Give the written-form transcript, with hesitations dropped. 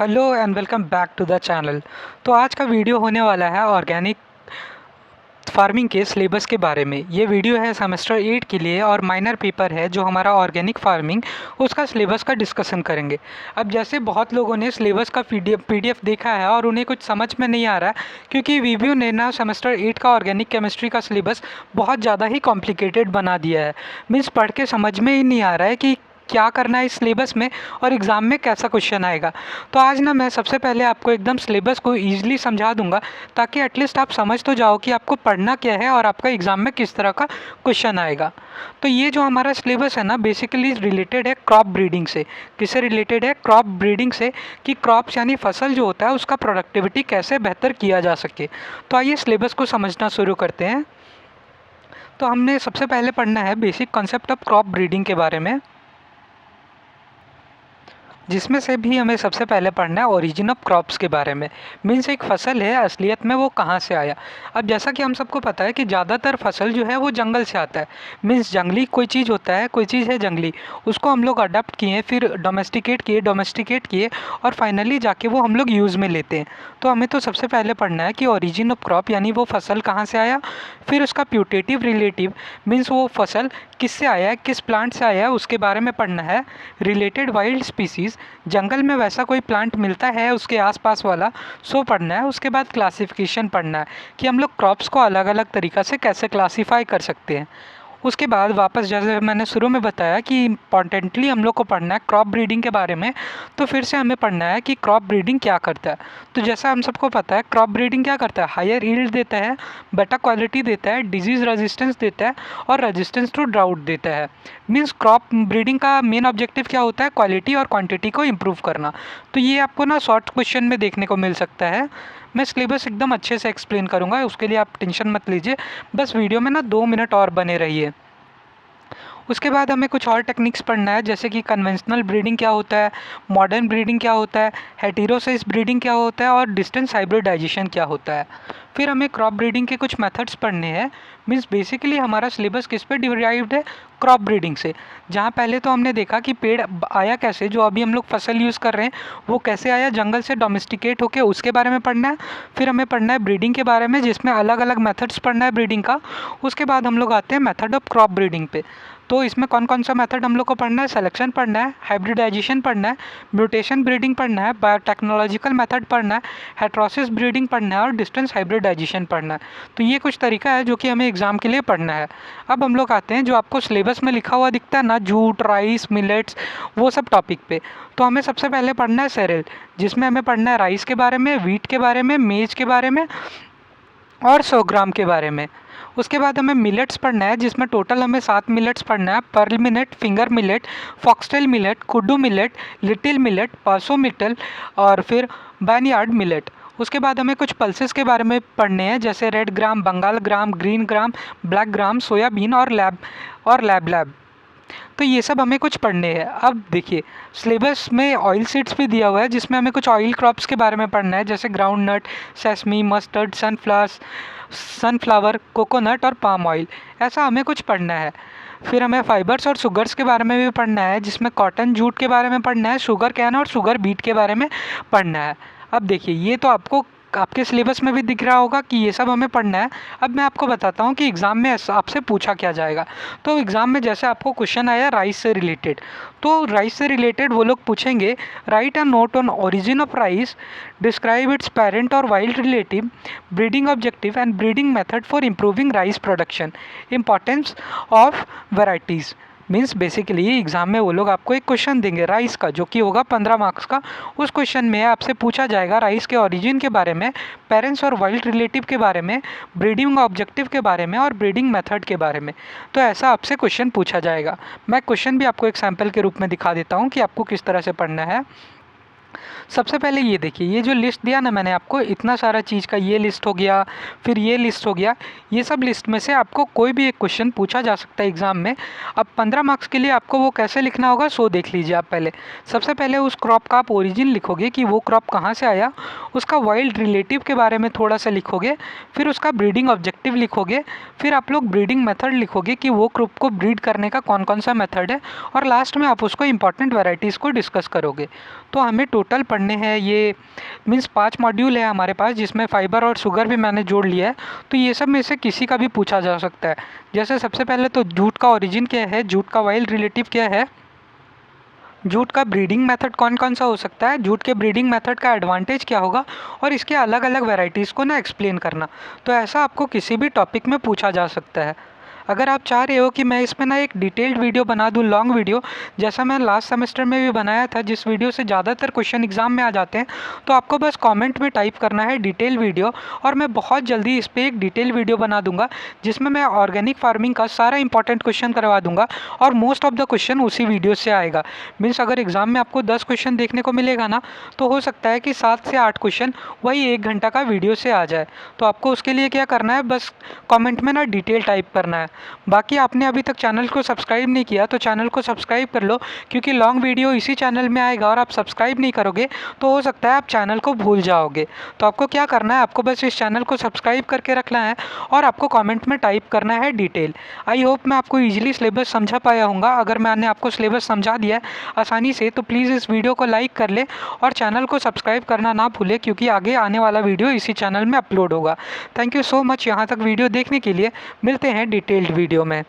Hello and welcome back to the channel. तो आज का वीडियो होने वाला है ऑर्गेनिक फार्मिंग के सिलेबस के बारे में। ये वीडियो है सेमेस्टर 8 के लिए और माइनर पेपर है जो हमारा ऑर्गेनिक फार्मिंग, उसका सिलेबस का डिस्कशन करेंगे। अब जैसे बहुत लोगों ने सिलेबस का पीडीएफ देखा है और उन्हें कुछ समझ में नहीं आ रहा है, क्योंकि वीडियो ने ना सेमेस्टर 8 का ऑर्गेनिक केमिस्ट्री का सिलेबस बहुत ज़्यादा ही कॉम्प्लिकेटेड बना दिया है। मीन्स पढ़ के समझ में ही नहीं आ रहा है कि क्या करना है इस सिलेबस में और एग्ज़ाम में कैसा क्वेश्चन आएगा। तो आज ना मैं सबसे पहले आपको एकदम सिलेबस को ईजिली समझा दूंगा, ताकि एटलीस्ट आप समझ तो जाओ कि आपको पढ़ना क्या है और आपका एग्ज़ाम में किस तरह का क्वेश्चन आएगा। तो ये जो हमारा सिलेबस है ना, बेसिकली रिलेटेड है क्रॉप ब्रीडिंग से। किससे रिलेटेड है? क्रॉप ब्रीडिंग से, कि क्रॉप्स यानी फसल जो होता है उसका प्रोडक्टिविटी कैसे बेहतर किया जा सके। तो आइए सिलेबस को समझना शुरू करते हैं। तो हमने सबसे पहले पढ़ना है basic concept of crop breeding के बारे में, जिसमें से भी हमें सबसे पहले पढ़ना है ओरिजिन ऑफ क्रॉप्स के बारे में। मीन्स एक फसल है, असलियत में वो कहाँ से आया। अब जैसा कि हम सबको पता है कि ज़्यादातर फसल जो है वो जंगल से आता है। मीन्स जंगली कोई चीज़ होता है, कोई चीज़ है जंगली, उसको हम लोग अडॉप्ट किए, फिर डोमेस्टिकेट किए और फाइनली जाके वो हम लोग यूज़ में लेते हैं। तो हमें तो सबसे पहले पढ़ना है कि ओरिजिन ऑफ क्रॉप यानी वो फसल कहाँ से आया, फिर उसका प्यूटेटिव रिलेटिव मीन्स वो फसल किससे आया है, किस प्लांट से आया है, उसके बारे में पढ़ना है। रिलेटेड वाइल्ड स्पीसीज़, जंगल में वैसा कोई प्लांट मिलता है उसके आसपास वाला, सो पढ़ना है। उसके बाद क्लासिफिकेशन पढ़ना है कि हम लोग क्रॉप्स को अलग अलग तरीक़ा से कैसे क्लासीफाई कर सकते हैं। उसके बाद वापस, जैसे मैंने शुरू में बताया कि इम्पॉर्टेंटली हम लोग को पढ़ना है क्रॉप ब्रीडिंग के बारे में, तो फिर से हमें पढ़ना है कि क्रॉप ब्रीडिंग क्या करता है। तो जैसा हम सबको पता है क्रॉप ब्रीडिंग क्या करता है, हायर यील्ड देता है, बेटर क्वालिटी देता है, डिजीज़ रेजिस्टेंस देता है और रेजिस्टेंस टू ड्राउट देता है। मीन्स क्रॉप ब्रीडिंग का मेन ऑब्जेक्टिव क्या होता है, क्वालिटी और क्वांटिटी को इम्प्रूव करना। तो ये आपको ना शॉर्ट क्वेश्चन में देखने को मिल सकता है। मैं सिलेबस एकदम अच्छे से एक्सप्लेन करूँगा, उसके लिए आप टेंशन मत लीजिए, बस वीडियो में ना 2 मिनट और बने रहिए। उसके बाद हमें कुछ और टेक्निक्स पढ़ना है, जैसे कि कन्वेंशनल ब्रीडिंग क्या होता है, मॉडर्न ब्रीडिंग क्या होता है, हेटेरोसिस ब्रीडिंग क्या होता है और डिस्टेंस हाइब्रिडाइजेशन क्या होता है। फिर हमें क्रॉप ब्रीडिंग के कुछ मेथड्स पढ़ने हैं। मीन्स बेसिकली हमारा सिलेबस किस पे डिराइव्ड है, क्रॉप ब्रीडिंग से। जहाँ पहले तो हमने देखा कि पेड़ आया कैसे, जो अभी हम लोग फसल यूज़ कर रहे हैं वो कैसे आया, जंगल से डोमेस्टिकेट होके, उसके बारे में पढ़ना है। फिर हमें पढ़ना है ब्रीडिंग के बारे में, जिसमें अलग अलग मेथड्स पढ़ना है ब्रीडिंग का। उसके बाद हम लोग आते हैं मेथड ऑफ क्रॉप ब्रीडिंग पे। तो इसमें कौन कौन सा मेथड हम लोग को पढ़ना है, सिलेक्शन पढ़ना है, हाइब्रिडाइजेशन पढ़ना है, म्यूटेशन ब्रीडिंग पढ़ना है, बायोटेक्नोलॉजिकल मेथड पढ़ना है, हेट्रोसिस ब्रीडिंग पढ़ना है और डिस्टेंस हाइब्रिडाइजेशन पढ़ना है। तो ये कुछ तरीका है जो कि हमें एग्जाम के लिए पढ़ना है। अब हम लोग आते हैं जो आपको सिलेबस में लिखा हुआ दिखता है ना, जूट, राइस, मिलेट्स, वो सब टॉपिक पे। तो हमें सबसे पहले पढ़ना है सेरेल, जिसमें हमें पढ़ना है राइस के बारे में, व्हीट के बारे में, मेज के बारे में और सोग्राम के बारे में। उसके बाद हमें मिलेट्स पढ़ना है, जिसमें टोटल हमें 7 मिलेट्स पढ़ना है, pearl millet, finger millet, foxtail millet, कुड्डू मिलेट, लिटिल मिलेट, पासो मिटल और फिर बैनयार्ड मिलेट। उसके बाद हमें कुछ पल्सेस के बारे में पढ़ने हैं, जैसे red gram, Bengal gram, green gram, black gram, soybean और लैब। तो ये सब हमें कुछ पढ़ने हैं। अब देखिए सिलेबस में ऑयल सीड्स भी दिया हुआ है, जिसमें हमें कुछ ऑयल क्रॉप्स के बारे में पढ़ना है, जैसे groundnut, sesame, mustard, sunflower, coconut और पाम ऑयल। ऐसा हमें कुछ पढ़ना है। फिर हमें फाइबर्स और शुगर्स के बारे में भी पढ़ना है, जिसमें कॉटन, जूट के बारे में पढ़ना है, शुगर कैन और शुगर बीट के बारे में पढ़ना है। अब देखिए ये तो आपको आपके सिलेबस में भी दिख रहा होगा कि ये सब हमें पढ़ना है। अब मैं आपको बताता हूँ कि एग्ज़ाम में आपसे पूछा क्या जाएगा। तो एग्ज़ाम में जैसे आपको क्वेश्चन आया राइस से रिलेटेड, तो राइस से रिलेटेड वो लोग पूछेंगे, write a note on origin of rice, describe its parent और wild relative, breeding objective and breeding method for improving rice production, importance of varieties. Means basically exam में वो लोग आपको एक क्वेश्चन देंगे राइस का, जो कि होगा 15 मार्क्स का। उस क्वेश्चन में आपसे पूछा जाएगा राइस के ओरिजिन के बारे में, पेरेंट्स और वाइल्ड रिलेटिव के बारे में, ब्रीडिंग ऑब्जेक्टिव के बारे में और ब्रीडिंग मेथड के बारे में। तो ऐसा आपसे क्वेश्चन पूछा जाएगा। मैं क्वेश्चन भी आपको एक सैम्पल के रूप में दिखा देता हूँ कि आपको किस तरह से पढ़ना है। सबसे पहले ये देखिए, ये जो लिस्ट दिया ना मैंने आपको, इतना सारा चीज़ का, ये लिस्ट हो गया, फिर ये लिस्ट हो गया, ये सब लिस्ट में से आपको कोई भी एक क्वेश्चन पूछा जा सकता है एग्ज़ाम में। अब 15 मार्क्स के लिए आपको वो कैसे लिखना होगा, सो देख लीजिए आप पहले। सबसे पहले उस क्रॉप का आप ओरिजिन लिखोगे कि वो क्रॉप कहाँ से आया, उसका वाइल्ड रिलेटिव के बारे में थोड़ा सा लिखोगे, फिर उसका ब्रीडिंग ऑब्जेक्टिव लिखोगे, फिर आप लोग ब्रीडिंग मेथड लिखोगे कि वो क्रॉप को ब्रीड करने का कौन कौन सा मेथड है, और लास्ट में आप उसको इंपॉर्टेंट वेराइटीज़ को डिस्कस करोगे। तो हमें टोटल पढ़ने हैं, ये मीन्स 5 मॉड्यूल है हमारे पास, जिसमें फाइबर और शुगर भी मैंने जोड़ लिया है। तो ये सब में से किसी का भी पूछा जा सकता है। जैसे सबसे पहले तो जूट का ओरिजिन क्या है, जूट का वाइल्ड रिलेटिव क्या है, जूट का ब्रीडिंग मेथड कौन कौन सा हो सकता है, जूट के ब्रीडिंग मेथड का एडवांटेज क्या होगा, और इसके अलग अलग वैरायटीज़ को ना एक्सप्लेन करना। तो ऐसा आपको किसी भी टॉपिक में पूछा जा सकता है। अगर आप चाह रहे हो कि मैं इसमें ना एक डिटेल्ड वीडियो बना दूं, लॉन्ग वीडियो, जैसा मैं लास्ट सेमेस्टर में भी बनाया था, जिस वीडियो से ज़्यादातर क्वेश्चन एग्जाम में आ जाते हैं, तो आपको बस कमेंट में टाइप करना है डिटेल वीडियो, और मैं बहुत जल्दी इस पर एक डिटेल वीडियो बना दूंगा, जिसमें मैं ऑर्गेनिक फार्मिंग का सारा इंपॉर्टेंट क्वेश्चन करवा दूंगा, और मोस्ट ऑफ द क्वेश्चन उसी वीडियो से आएगा। मीन्स अगर एग्जाम में आपको 10 क्वेश्चन देखने को मिलेगा ना, तो हो सकता है कि 7 से 8 क्वेश्चन वही 1 घंटा का वीडियो से आ जाए। तो आपको उसके लिए क्या करना है, बस कमेंट में ना डिटेल टाइप करना है। बाकी आपने अभी तक चैनल को सब्सक्राइब नहीं किया तो चैनल को सब्सक्राइब कर लो, क्योंकि लॉन्ग वीडियो इसी चैनल में आएगा, और आप सब्सक्राइब नहीं करोगे तो हो सकता है आप चैनल को भूल जाओगे। तो आपको क्या करना है, आपको बस इस चैनल को सब्सक्राइब करके रखना है, और आपको कमेंट में टाइप करना है डिटेल। आई होप मैं आपको ईजिली सिलेबस समझा पाया हूँगा। अगर मैंने आपको सिलेबस समझा दिया है आसानी से, तो प्लीज़ इस वीडियो को लाइक कर ले और चैनल को सब्सक्राइब करना ना भूले, क्योंकि आगे आने वाला वीडियो इसी चैनल में अपलोड होगा। थैंक यू सो मच यहाँ तक वीडियो देखने के लिए। मिलते हैं डिटेल्ड वीडियो में।